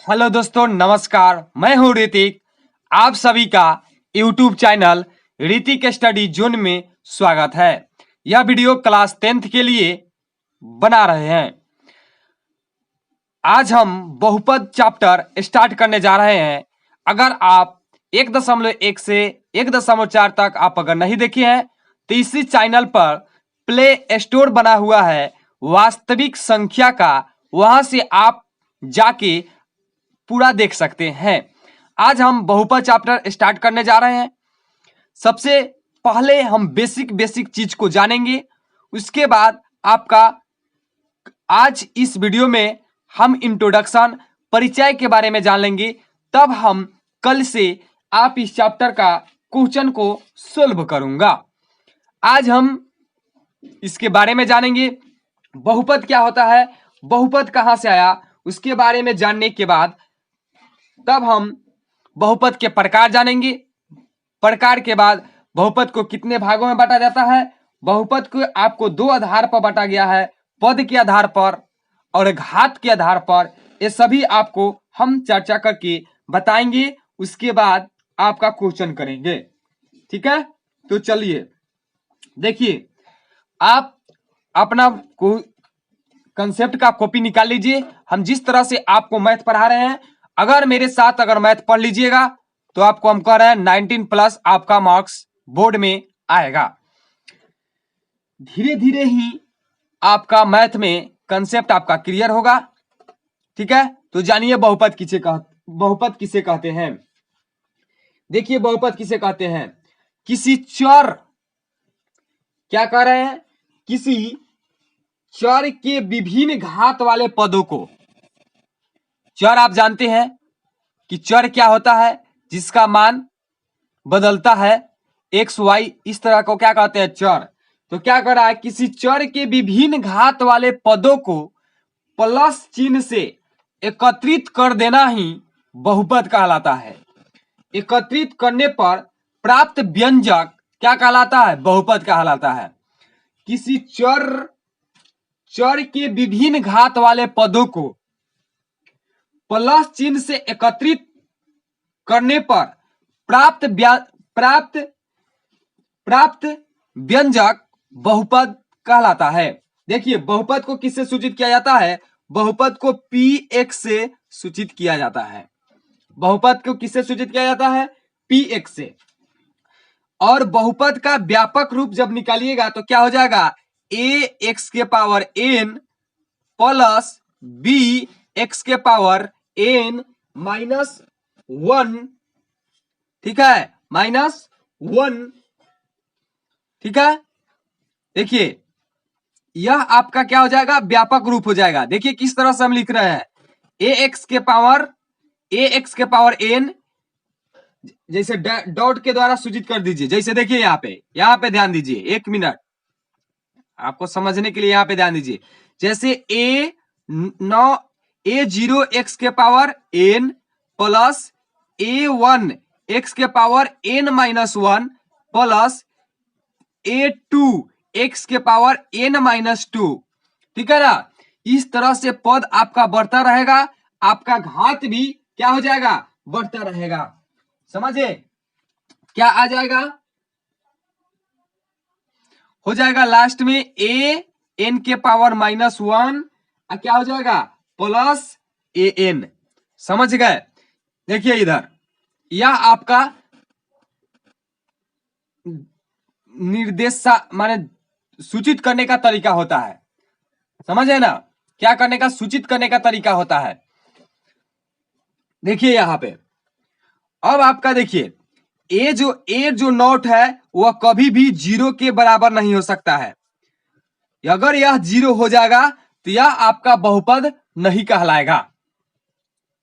Hello दोस्तों, नमस्कार। मैं हूं ऋतिक। आप सभी का YouTube channel Hrithik study zone में स्वागत है। यह वीडियो क्लास 10th के लिए बना रहे हैं। आज हम बहुपद चैप्टर स्टार्ट करने जा रहे हैं। अगर आप 1.1 से 1.4 तक आप अगर नहीं देखे हैं तो इसी चैनल पर प्ले स्टोर बना हुआ है वास्तविक संख्या का, वहां से आप जाके पूरा देख सकते हैं। आज हम बहुपद चैप्टर स्टार्ट करने जा रहे हैं। सबसे पहले हम बेसिक चीज को जानेंगे, उसके बाद आपका आज इस वीडियो में हम इंट्रोडक्शन परिचय के बारे में जान लेंगे। तब हम कल से आप इस चैप्टर का क्वेश्चन को सोल्व करूंगा। आज हम इसके बारे में जानेंगे। बहुपद क्या होता है, बहुपद कहां से आया, उसके बारे में जानने के बाद तब हम बहुपद के प्रकार जानेंगे। प्रकार के बाद बहुपद को कितने भागों में बांटा जाता है। बहुपद को आपको दो आधार पर बांटा गया है, पद के आधार पर और घात के आधार पर। ये सभी आपको हम चर्चा करके बताएंगे, उसके बाद आपका क्वेश्चन करेंगे। ठीक है, तो चलिए देखिए, आप अपना कंसेप्ट का कॉपी निकाल लीजिए। हम जिस तरह से आपको मैथ पढ़ा रहे हैं, अगर मेरे साथ अगर मैथ पढ़ लीजिएगा तो आपको हम कह रहे हैं 19+ आपका मार्क्स बोर्ड में आएगा। धीरे धीरे ही आपका मैथ में कंसेप्ट आपका क्लियर होगा। ठीक है, तो जानिए बहुपद किसे कहते हैं। देखिए, बहुपद किसे कहते हैं, किसी चर, क्या कह रहे हैं, किसी चर के विभिन्न घात वाले पदों को। चर आप जानते हैं कि चर क्या होता है, जिसका मान बदलता है, एक्स वाई, इस तरह को क्या कहते हैं, चर। तो क्या कर रहा है, किसी चर के विभिन्न घात वाले पदों को प्लस चिन्ह से एकत्रित कर देना ही बहुपद कहलाता है। एकत्रित करने पर प्राप्त व्यंजक क्या कहलाता है, बहुपद कहलाता है। किसी चर के विभिन्न घात वाले पदों को प्लस चिन्ह से एकत्रित करने पर प्राप्त व्यंजक बहुपद कहलाता है। देखिए, बहुपद को किससे सूचित किया जाता है, बहुपद को px से सूचित किया जाता है। बहुपद को किससे सूचित किया जाता है, px से। और बहुपद का व्यापक रूप जब निकालिएगा तो क्या हो जाएगा, ax के पावर n प्लस bx के पावर n -1, ठीक है, -1। ठीक है, देखिए यह आपका क्या हो जाएगा, व्यापक रूप हो जाएगा। देखिए किस तरह से हम लिख रहे हैं, ax के पावर n, जैसे डॉट के द्वारा सूचित कर दीजिए। जैसे देखिए यहाँ पे ध्यान दीजिए, 1 मिनट आपको समझने के लिए यहाँ पे ध्यान दीजिए। जैसे a0 x के power n plus a1 x के power n-1 plus a2 x के पावर n-2। ठीक है ना, इस तरह से पद आपका बढ़ता रहेगा, आपका घात भी क्या हो जाएगा, बढ़ता रहेगा। समझे, क्या आ जाएगा, हो जाएगा लास्ट में a n के पावर -1 क्या हो जाएगा, प्लस an। समझ गए। देखिए इधर, यह आपका निर्देश माने सूचित करने का तरीका होता है। समझे ना, क्या करने का, सूचित करने का तरीका होता है। देखिए यहाँ पे अब आपका देखिए, ए जो नोट है वह कभी भी 0 के बराबर नहीं हो सकता है। अगर यह 0 हो जाएगा तो यह आपका बहुपद नहीं कहलाएगा।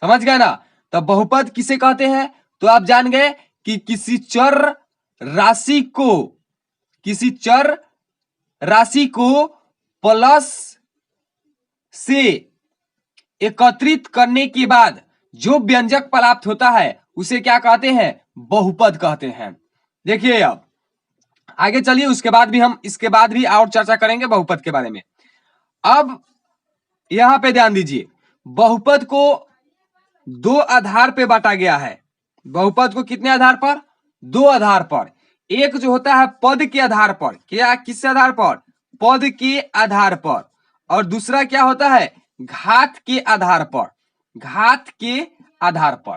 समझ गए ना, तो बहुपद किसे कहते हैं, तो आप जान गए कि किसी चर राशि को प्लस से एकत्रित करने के बाद जो व्यंजक प्राप्त होता है उसे क्या कहते हैं, बहुपद कहते हैं। देखिए अब आगे चलिए, उसके बाद भी हम इसके बाद भी और चर्चा करेंगे बहुपद के बारे में। अब यहां पे ध्यान दीजिए, बहुपद को दो आधार पे बांटा गया है। बहुपद को कितने आधार पर? दो आधार पर। एक जो होता है पद के आधार पर, क्या किस आधार पर? पद के आधार पर। और दूसरा क्या होता है? घात के आधार पर। घात के आधार पर,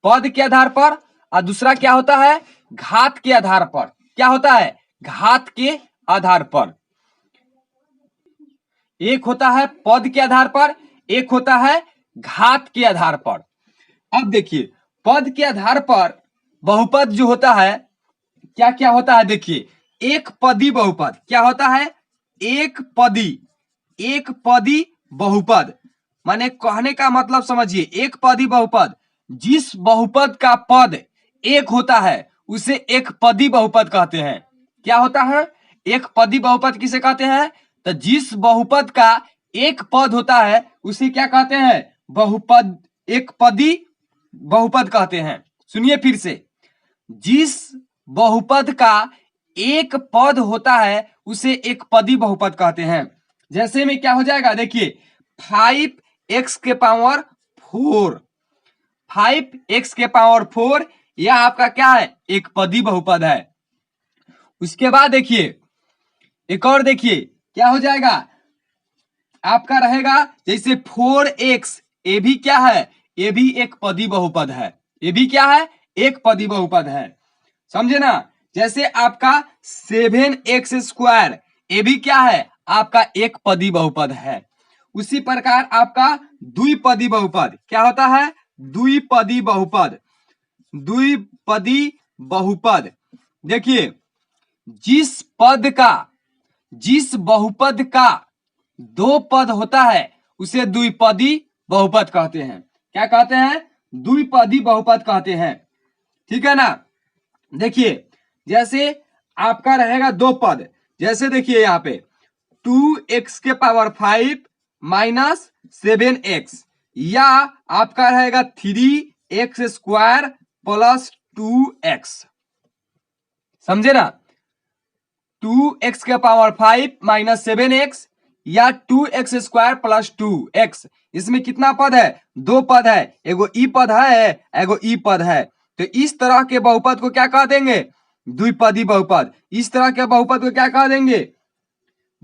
पद के आधार पर। और दूसरा क्या होता है? घात के आधार पर। क्या होता है? घात के आधार पर। एक होता है पद के आधार पर, एक होता है घात के आधार पर। अब देखिए, पद के आधार पर बहुपद जो होता है, क्या क्या होता है? देखिए, एक पदी बहुपद। क्या होता है? एक पदी। एक पदी बहुपद माने कहने का मतलब समझिए, एक पदी बहुपद, जिस बहुपद का पद एक होता है उसे एक पदी बहुपद कहते हैं। क्या होता है? एक पदी बहुपद किसे कहते हैं? तो जिस बहुपद का एक पद होता है उसे क्या कहते हैं? बहुपद, एक पदी बहुपद कहते हैं। सुनिए फिर से, जिस बहुपद का एक पद होता है उसे एक पदी बहुपद कहते हैं। जैसे में क्या हो जाएगा? देखिए, 5x के पावर 4, 5x के पावर 4, यह आपका क्या है? एक पदी बहुपद है। उसके बाद देखिए, एक और देखिए क्या हो जाएगा? आपका रहेगा जैसे 4x, ये भी क्या है? ये भी एक पदी बहुपद है। ये भी क्या है? एक पदी बहुपद है। समझे ना? जैसे आपका 7x स्क्वायर, ये भी क्या है? आपका एक पदी बहुपद है। उसी प्रकार आपका द्विपदी बहुपद क्या होता है? द्विपदी बहुपद। द्विपदी बहुपद, देखिए, जिस पद का, जिस बहुपद का दो पद होता है उसे द्विपदी बहुपद कहते हैं। क्या कहते हैं? द्विपदी बहुपद कहते हैं। ठीक है ना? देखिए, जैसे आपका रहेगा दो पद, जैसे देखिए यहाँ पे 2x के पावर 5 माइनस 7x, या आपका रहेगा 3x स्क्वायर प्लस 2x। समझे ना? 2x के पावर 5 माइनस 7x या 2x स्क्वायर प्लस 2x। इसमें कितना पद है? दो पद है, एगो ई पद है, एगो ई पद है। तो इस तरह के बहुपद को क्या कह देंगे? द्विपदी बहुपद। इस तरह के बहुपद को क्या कह देंगे?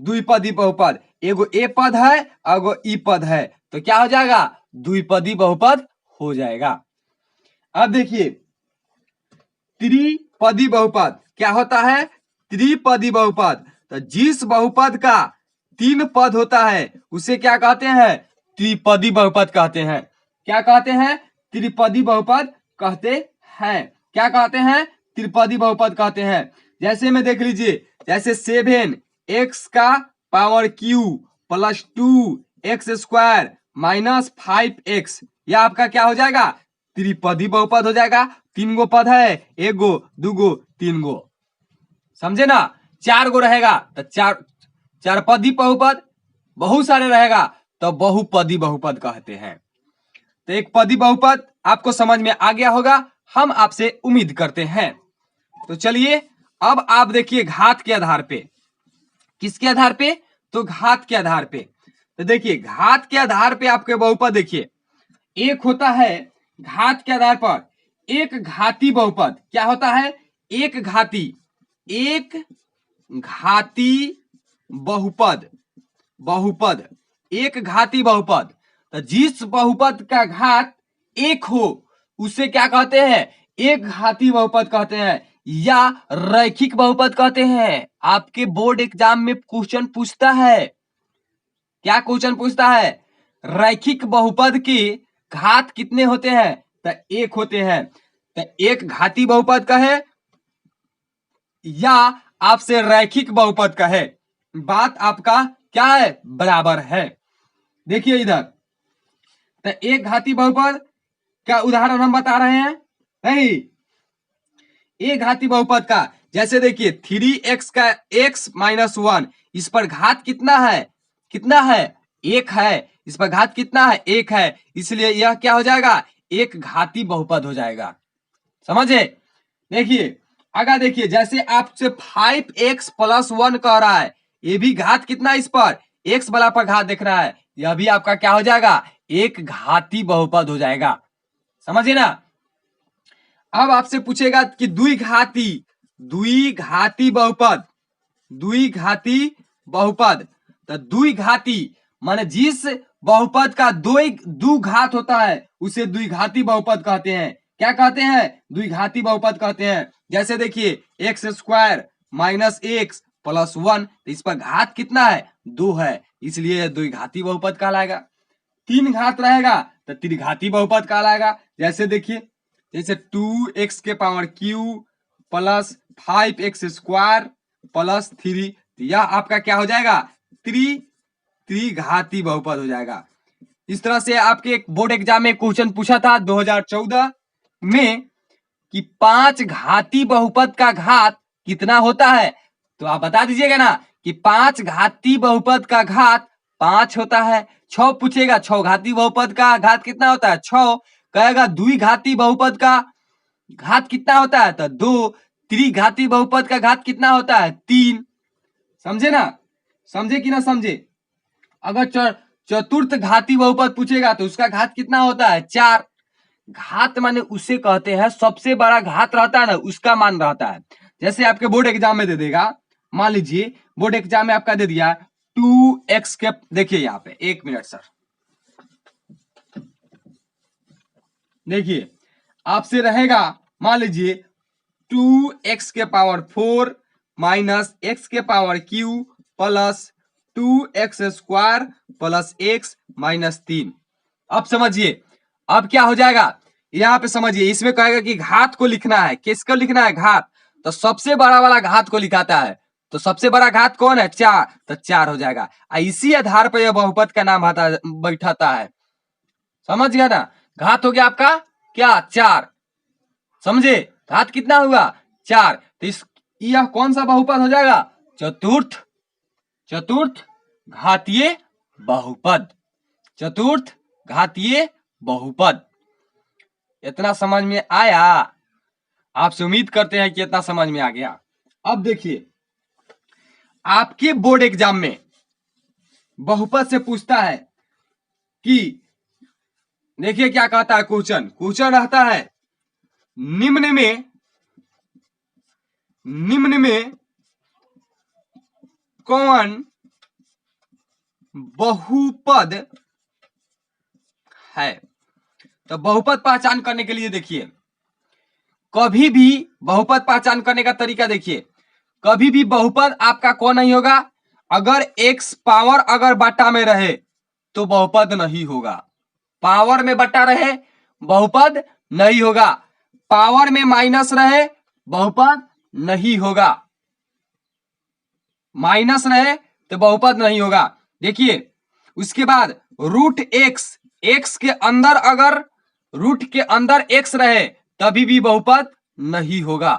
द्विपदी बहुपद। एगो ए पद है, एगो ई पद है, तो क्या हो जाएगा? द्विपदी बहुपद हो जाएगा। अब देखिए, त्रिपदी बहुपद क्या होता है? त्रिपदी बहुपद, तो जिस बहुपद का तीन पद होता है उसे क्या कहते हैं? त्रिपदी बहुपद कहते हैं। क्या कहते हैं? त्रिपदी बहुपद कहते हैं। क्या कहते हैं? त्रिपदी बहुपद कहते हैं। जैसे में देख लीजिए, जैसे 7x का power Q plus 2x square minus 5x, यह आपका क्या हो जाएगा? त्रिपदी बहुपद हो जाएगा। तीन गो पद है, एक गो, दो गो, तीन गो। समझे ना? चार गो रहेगा तो चार पदी बहुपद, बहुत सारे रहेगा तो बहुपदी बहुपद कहते हैं। तो एक पदी बहुपद आपको समझ में आ गया होगा, हम आपसे उम्मीद करते हैं। तो चलिए, अब आप देखिए घात के आधार पे। किसके आधार पे? तो घात के आधार पे। तो देखिए, घात के आधार पे आपके बहुपद देखिए, एक होता है घात के आधार पर एक घाती बहुपद। क्या होता है? एक घाती, एक घाती बहुपद। बहुपद, एक घाती बहुपद, तो जिस बहुपद का घात एक हो उसे क्या कहते हैं? एक घाती बहुपद कहते हैं, या रैखिक बहुपद कहते हैं। आपके बोर्ड एग्जाम में क्वेश्चन पूछता है, क्या क्वेश्चन पूछता है? रैखिक बहुपद की घात कितने होते हैं? तो एक होते हैं। तो एक घाती बहुपद का है या आपसे रैखिक बहुपद का है, बात आपका क्या है? बराबर है। देखिए इधर, तो एक घाती बहुपद का उदाहरण हम बता रहे हैं। नहीं, एक घाती बहुपद का, जैसे देखिए 3x का x माइनस 1, इस पर घात कितना है? कितना है? एक है। इस पर घात कितना है? एक है, इसलिए यह क्या हो जाएगा? एक घाती बहुपद हो जाएगा। समझे? देखिए, अगर देखिए जैसे आपसे 5x प्लस 1 कह रहा है, ये भी घात कितना इस पर? x वाला पर घात देख रहा है, यह भी आपका क्या हो जाएगा? एक घाती बहुपद हो जाएगा। समझिए ना। अब आपसे पूछेगा कि द्विघाती बहुपद, तो द्विघाती माने जिस बहुपद का दो घात होता है उसे द्विघाती बहुपद कहते हैं। क्या कहते हैं? द्विघाती बहुपद कहते हैं। जैसे देखिए x square minus x plus 1, तो इस पर घात कितना है? 2 है, इसलिए द्विघाती बहुपद कहलाएगा। 3 घात रहेगा तो त्रिघाती बहुपद कहलाएगा। जैसे देखिए, जैसे 2x के power Q plus 5x square plus 3, तो यह आपका क्या हो जाएगा? त्रिघाती बहुपद हो जाएगा। इस तरह से आपके एक बोर्ड एग्जाम में क्वेश्चन पूछा था 2014 में कि 5 घाती बहुपद का घात कितना होता है, तो आप बता दीजिएगा ना कि 5 घाती बहुपद का घात 5 होता है। 6 पूछेगा 6 घाती बहुपद का घात कितना होता है? 6 कहेगा। द्विघाती बहुपद का घात कितना होता है? तो 2। त्रिघाती बहुपद का घात कितना होता है? 3। समझे ना? समझे कि ना समझे? अगर चतुर्थ घाती बहुपद पूछेगा तो उसका घात कितना होता है? 4। घात माने उसे कहते हैं सबसे बड़ा घात रहता है ना, उसका मान रहता है। जैसे आपके बोर्ड एग्जाम में दे देगा, मान लीजिए बोर्ड एग्जाम में आपका दे दिया 2x के, देखिए यहाँ पे 1 मिनट सर, देखिए आपसे रहेगा मान लीजिए 2x के पावर 4 माइनस x के power q plus 2x square plus x minus 3। अब समझिए, अब क्या हो जाएगा यहाँ पे समझिए। इसमें कहेगा कि घात को लिखना है। किसको लिखना है? घात। तो सबसे बड़ा वाला घात को लिखाता है, तो सबसे बड़ा घात कौन है? 4, तो 4 हो जाएगा। इसी आधार पर यह बहुपद का नाम बैठाता है। समझ गया ना? घात हो गया आपका क्या? 4। समझे? घात कितना हुआ? 4। तो यह कौन सा बहुपद हो जाएगा? चतुर्थ घातीय बहुपद। चतुर्थ घातीय बहुपद। इतना समझ में आया? आपसे उम्मीद करते हैं कि इतना समझ में आ गया। अब देखिए, आपके बोर्ड एग्जाम में बहुपद से पूछता है कि देखिए क्या कहता है क्वेश्चन रहता है निम्न में कौन बहुपद है? तो बहुपद पहचान करने के लिए देखिए, कभी भी बहुपद पहचान करने का तरीका देखिए, कभी भी बहुपद आपका कौन नहीं होगा? अगर x पावर अगर बटा में रहे तो बहुपद नहीं होगा। पावर में बटा रहे बहुपद नहीं होगा। पावर में माइनस रहे बहुपद नहीं होगा। माइनस रहे तो बहुपद नहीं होगा। देखिए उसके बाद रूट एक्स के अंदर अगर रूट के अंदर x रहे तभी भी बहुपद नहीं होगा।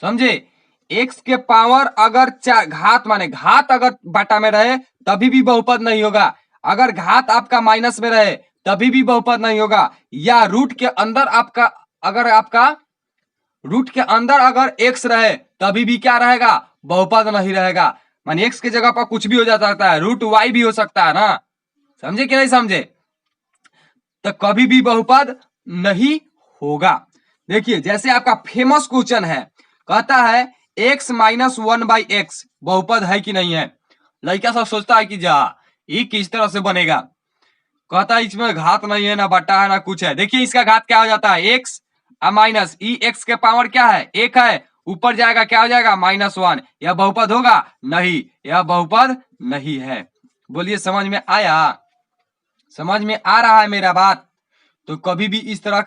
समझे? x के पावर अगर घात माने घात अगर बटा में रहे तभी भी बहुपद नहीं होगा। अगर घात आपका माइनस में रहे तभी भी बहुपद नहीं होगा। या रूट के अंदर आपका रूट के अंदर अगर x रहे तभी भी क्या रहेगा? बहुपद नहीं रहेगा। माने x के जगह पर कुछ भी हो जाता है, रूट y भी हो सकता है ना। समझे कि नहीं समझे? तो कभी भी बहुपद नहीं होगा। देखिए जैसे आपका फेमस क्वेश्चन है, कहता है x माइनस 1/x बहुपद है कि नहीं है। लड़का सब सोचता है कि जा ये किस तरह से बनेगा। कहता है इसमें घात नहीं है, ना बटा है, ना कुछ है। देखिए इसका घात क्या हो जाता है? x माइनस x के पावर क्या है? 1 है, ऊपर जाएगा क्या हो जाएगा? -1। यह बहुपद होगा? नहीं, यह बहुपद नहीं है। बोलिए समझ में आया? समझ में आ रहा है मेरा बात? तो कभी भी इस तरह का